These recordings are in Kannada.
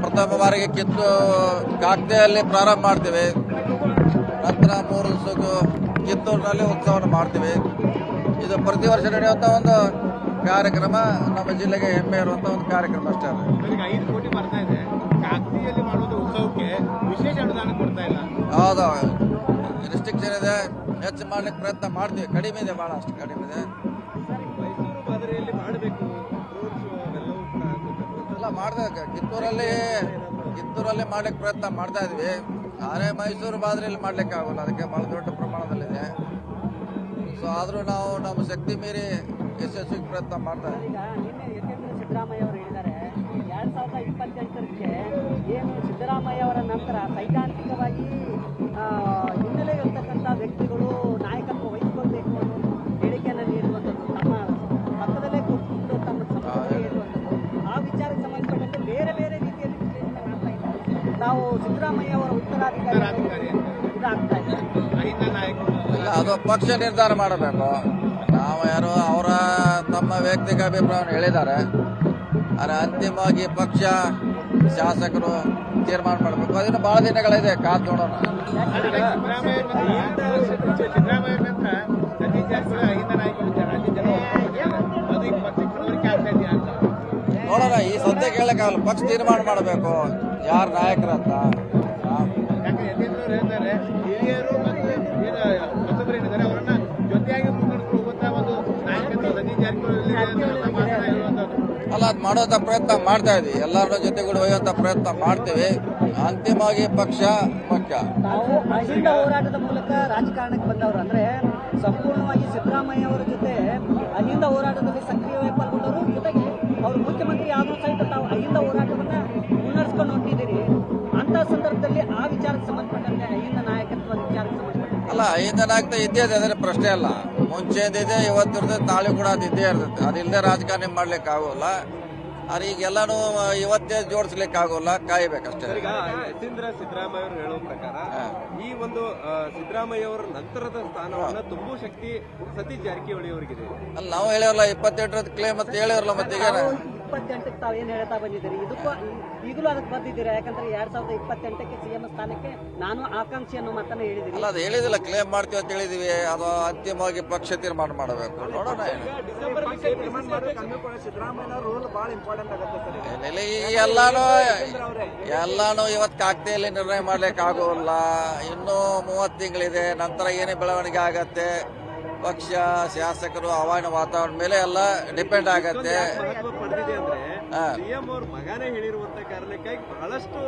ಪ್ರಥಮ ಬಾರಿಗೆ ಕಾಗ್ದೆಯಲ್ಲಿ ಪ್ರಾರಂಭ ಮಾಡ್ತೀವಿ. ನಂತರ 3 ದಿವಸಕ್ಕೂ ಕಿತ್ತೂರಿನಲ್ಲಿ ಉತ್ಸವವನ್ನು ಮಾಡ್ತೀವಿ. ಇದು ಪ್ರತಿ ವರ್ಷ ನಡೆಯುವಂಥ ಒಂದು ಕಾರ್ಯಕ್ರಮ, ನಮ್ಮ ಜಿಲ್ಲೆಗೆ ಹೆಮ್ಮೆ ಇರುವಂಥ ಒಂದು ಕಾರ್ಯಕ್ರಮ ಅಷ್ಟೇ. ಈಗ 5 ಕೋಟಿ ಬರ್ತಾ ಇದೆ, ಕಾಗದಿಯಲ್ಲಿ ಮಾಡುವಂಥ ಉತ್ಸವಕ್ಕೆ ವಿಶೇಷ ಅನುದಾನ ಕೊಡ್ತಾ ಇಲ್ಲ. ಹೌದು, ರಿಸ್ಟ್ರಿಕ್ಷನ್ ಇದೆ, ಹೆಚ್ಚು ಮಾಡ್ಲಿಕ್ಕೆ ಪ್ರಯತ್ನ ಮಾಡ್ತೀವಿ. ಕಡಿಮೆ ಇದೆ, ಭಾಳ ಅಷ್ಟು ಕಡಿಮೆ ಇದೆ. ಮೈಸೂರು ಮಾದರಿಯಲ್ಲಿ ಮಾಡಬೇಕು ಎಲ್ಲ ಮಾಡ್ತಾ ಕಿತ್ತೂರಲ್ಲಿ ಮಾಡ್ಲಿಕ್ಕೆ ಪ್ರಯತ್ನ ಮಾಡ್ತಾ ಇದ್ವಿ. ಆದರೆ ಮೈಸೂರು ಮಾದರಿಯಲ್ಲಿ ಮಾಡ್ಲಿಕ್ಕೆ ಆಗೋಲ್ಲ, ಅದಕ್ಕೆ ಬಹಳ ದೊಡ್ಡ ಪ್ರಮಾಣದಲ್ಲಿದೆ. ಸೊ ಆದರೂ ನಾವು ನಮ್ಮ ಶಕ್ತಿ ಮೀರಿ ಯಶಸ್ವಿಗೆ ಪ್ರಯತ್ನ ಮಾಡ್ತಾ ಇದ್ದೀವಿ. ಸಿದ್ದರಾಮಯ್ಯ ಅವರು ಹೇಳಿದ್ದಾರೆ 2028ಕ್ಕೆ ಏನು ಸಿದ್ದರಾಮಯ್ಯ ಅವರ ನಂತರ ಸೈದ್ಧಾಂತಿಕವಾಗಿ ಹಿನ್ನೆಲೆ ಇರತಕ್ಕಂಥ ವ್ಯಕ್ತಿಗಳು ನಾಯಕತ್ವ ವಹಿಸಿಕೊಳ್ಬೇಕು ಅನ್ನೋ ಹೇಳಿಕೆಯನ್ನು ನೀಡುವಂಥದ್ದು, ತಮ್ಮ ಪಕ್ಕದಲ್ಲೇ ಕೂತ್ಕೊಂಡು ತಮ್ಮ ಸಂಪರ್ಕ ಹೇಳುವಂಥದ್ದು, ಆ ವಿಚಾರಕ್ಕೆ ಸಂಬಂಧಪಟ್ಟಂತೆ ಬೇರೆ ಬೇರೆ ರೀತಿಯಲ್ಲಿ ವಿಶ್ಲೇಷಣೆ ಮಾಡ್ತಾ ಇದ್ದಾರೆ. ನಾವು ಸಿದ್ದರಾಮಯ್ಯ ಅವರ ಉತ್ತರಾಧಿಕಾರಿ ಇದಾಗ್ತಾ ಇದ್ದಾರೆ. ಇಲ್ಲ, ಅದು ಪಕ್ಷ ನಿರ್ಧಾರ ಮಾಡಬೇಕು. ನಾವು ಯಾರು ಅವರ ತಮ್ಮ ವ್ಯಕ್ತಿಗತ ಅಭಿಪ್ರಾಯವನ್ನು ಹೇಳಿದ್ದಾರೆ. ಆದರೆ ಅಂತಿಮವಾಗಿ ಪಕ್ಷ ಶಾಸಕರು ತೀರ್ಮಾನ ಮಾಡಬೇಕು. ಅದನ್ನು ಬಹಳ ದಿನಗಳಿದೆ, ಕಾದು ನೋಡೋಣ. ನೋಡೋಣ, ಈ ಸದ್ಯಕ್ಕೆ ಹೇಳಕ್ಕಾಗಲ್ಲ. ಪಕ್ಷ ತೀರ್ಮಾನ ಮಾಡಬೇಕು ಯಾರು ನಾಯಕರಂತ. ಹಿರಿಯರು ಮತ್ತೊಬ್ಬರು ಏನಿದ್ದಾರೆ ಅವರನ್ನ ಜೊತೆಯಾಗಿ ಮುನ್ನಡೆಸ್ಕೊಂಡು ಹೋಗುತ್ತಾ ಒಂದು ನಾಯಕತ್ವ ಸತೀಶ್ ಜಾರಕಿಹೊಳಿ ಅಲ್ಲ, ಅದು ಮಾಡುವಂಥ ಪ್ರಯತ್ನ ಮಾಡ್ತಾ ಇದ್ವಿ. ಎಲ್ಲರ ಜೊತೆಗೂಡಿ ಒಯ್ಯುವಂಥ ಪ್ರಯತ್ನ ಮಾಡ್ತೀವಿ. ಅಂತಿಮವಾಗಿ ಪಕ್ಷ ಮುಖ್ಯ. ನಾವು ಅಹಿಂದ ಹೋರಾಟದ ಮೂಲಕ ರಾಜಕಾರಣಕ್ಕೆ ಬಂದವರು, ಅಂದ್ರೆ ಸಂಪೂರ್ಣವಾಗಿ ಸಿದ್ದರಾಮಯ್ಯ ಅವರ ಜೊತೆ ಅಹಿಂದ ಹೋರಾಟದಲ್ಲಿ ಸಕ್ರಿಯವಾಗಿ ಪಾಲ್ಗೊಂಡವರು. ಜೊತೆಗೆ ಅವರು ಮುಖ್ಯಮಂತ್ರಿ ಆದರೂ ಸಹಿತ ತಾವು ಅಹಿಂದ ಹೋರಾಟವನ್ನ ಮುನ್ನಡೆಸ್ಕೊಂಡು ಹೊಂಟಿದ್ದೀರಿ. ಅಂತ ಸಂದರ್ಭದಲ್ಲಿ ಆ ವಿಚಾರಕ್ಕೆ ಸಂಬಂಧಪಟ್ಟಂತೆ ಅಹಿಂದ ನಾಯಕತ್ವದ ವಿಚಾರಕ್ಕೆ ಸಂಬಂಧಪಟ್ಟಂತೆ ಅಲ್ಲ, ಅಹಿಂದ ನಾಯಕತ್ವ ಇದ್ದೇ ಇದೆ, ಅದರ ಪ್ರಶ್ನೆ ಅಲ್ಲ. ಮುಂಚೆದಿದೆ, ಇವತ್ತಿರ್ತದೆ, ನಾಳೆ ಕೂಡ ಅದು ಇದ್ದೇ ಇರ್ತದೆ. ಅದಿಲ್ಲದೆ ರಾಜಕಾರಣ ಮಾಡ್ಲಿಕ್ಕೆ ಆಗೋಲ್ಲ. ಆದ್ರೆ ಈಗೆಲ್ಲಾನು ಇವತ್ತೇ ಜೋಡಿಸ್ಲಿಕ್ಕೆ ಆಗೋಲ್ಲ, ಕಾಯ್ಬೇಕಷ್ಟೇ. ಈಗ ಯತೀಂದ್ರ ಸಿದ್ದರಾಮಯ್ಯ ಅವರು ಹೇಳುವ ಪ್ರಕಾರ ಈ ಒಂದು ಸಿದ್ದರಾಮಯ್ಯ ಅವರ ನಂತರದ ಸ್ಥಾನವನ್ನ ತುಂಬುವ ಶಕ್ತಿ ಸತೀಶ್ ಜಾರಕಿಹೊಳಿ ಅವರಿಗಿದೆ. ಅಲ್ಲ, ನಾವು ಹೇಳಿರಲ್ಲ 28ರ ಕ್ಲೇಮ್ ಅಂತ ಹೇಳಿರಲ್ಲ. ಮತ್ತೆ ಈಗ 28ಕ್ಕೆ ತಾವು ಏನು ಹೇಳ್ತಾ ಬಂದಿದ್ದೀರಿ, ಇದಕ್ಕೂ ಈಗಲೂ ಅದಕ್ಕೆ ಬಂದಿದ್ದೀರಾ? ಯಾಕಂದ್ರೆ 2028ಕ್ಕೆ ಸಿಎಂ ಸ್ಥಾನಕ್ಕೆ ನಾನು ಆಕಾಂಕ್ಷಿ ಅನ್ನೋ ಮಾತನ್ನ ಹೇಳಿದಿರಿ. ಅಲ್ಲ, ಅದು ಹೇಳಿದಿಲ್ಲ, ಕ್ಲೇಮ್ ಮಾಡ್ತೀವಿ ಅಂತ ಹೇಳಿದೀವಿ. ಅದು ಅಂತಿಮವಾಗಿ ಪಕ್ಷ ತೀರ್ಮಾನ ಮಾಡಬೇಕು. ನೋಡೋಣ. ಎಲ್ಲಾನು ಇವತ್ತು ಕಾಗ್ದೆಯಲ್ಲಿ ನಿರ್ಣಯ ಮಾಡ್ಲಿಕ್ಕೆ ಆಗೋಲ್ಲ. ಇನ್ನೂ 30 ತಿಂಗಳಿದೆ. ನಂತರ ಏನೇ ಬೆಳವಣಿಗೆ ಆಗತ್ತೆ, ಪಕ್ಷ ಶಾಸಕರು ಹವಾಮಾನ ವಾತಾವರಣ ಮೇಲೆ ಎಲ್ಲ ಡಿಪೆಂಡ್ ಆಗತ್ತೆ. ಸಿಎಂ ಅವ್ರ ಮಗನೇ ಹೇಳಿರುವಂತ ಕಾರಣಕ್ಕಾಗಿ ಬಹಳಷ್ಟು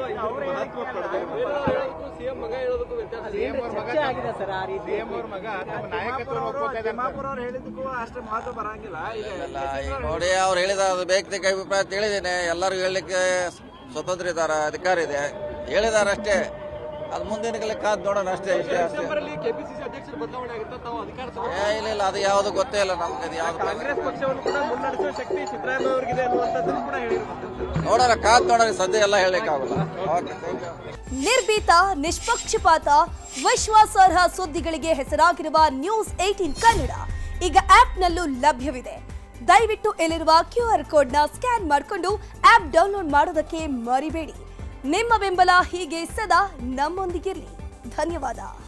ಮಹತ್ವ ಪಡೆದಿದೆ. ನೋಡಿ, ಅವ್ರು ಹೇಳಿದ ವೈಯಕ್ತಿಕ ಅಭಿಪ್ರಾಯ ತಿಳಿದೇನೆ. ಎಲ್ಲರಿಗೂ ಹೇಳಲಿಕ್ಕೆ ಸ್ವತಂತ್ರ ಇದ್ದಾರೆ, ಅಧಿಕಾರ ಇದೆ, ಹೇಳಿದಾರೆ ಅಷ್ಟೇ. ಅದು ಮುಂದಿನ ಕಾದ್ ನೋಡೋಣ ಅಷ್ಟೇ. ಇಲ್ಲ, ಅದು ಯಾವ್ದು ಗೊತ್ತೇ ಇಲ್ಲ ನಮ್ಗೆ. ಕಾಂಗ್ರೆಸ್ ಪಕ್ಷವನ್ನು ಕೂಡ ಮುನ್ನಡೆಸುವ ಶಕ್ತಿ ಸಿದ್ದರಾಮಯ್ಯ ಅವರಿಗಿದೆ ಅನ್ನುವಂಥದ್ದನ್ನು ಕೂಡ ಹೇಳಿರುವಂಥದ್ದು. ನೋಡೋಣ, ಕಾದ್ ನೋಡೋಣ. ಸದ್ಯ ಎಲ್ಲ ಹೇಳಲಿಕ್ಕಾಗಲ್ಲ. ನಿರ್ಭೀತ, ನಿಷ್ಪಕ್ಷಪಾತ, ವಿಶ್ವಾಸಾರ್ಹ ಸುದ್ದಿಗಳಿಗೆ ಹೆಸರಾಗಿರುವ ನ್ಯೂಸ್ 18 ಕನ್ನಡ ಈಗ ಆಪ್ನಲ್ಲೂ ಲಭ್ಯವಿದೆ. ದಯವಿಟ್ಟು ಇಲ್ಲಿರುವ QR ಕೋಡ್ನ ಸ್ಕ್ಯಾನ್ ಮಾಡಿಕೊಂಡು ಆಪ್ ಡೌನ್ಲೋಡ್ ಮಾಡೋದಕ್ಕೆ ಮರಿಬೇಡಿ. ನಿಮ್ಮ ಬೆಂಬಲ ಹೀಗೆ ಸದಾ ನಮ್ಮೊಂದಿಗಿರಲಿ. ಧನ್ಯವಾದ.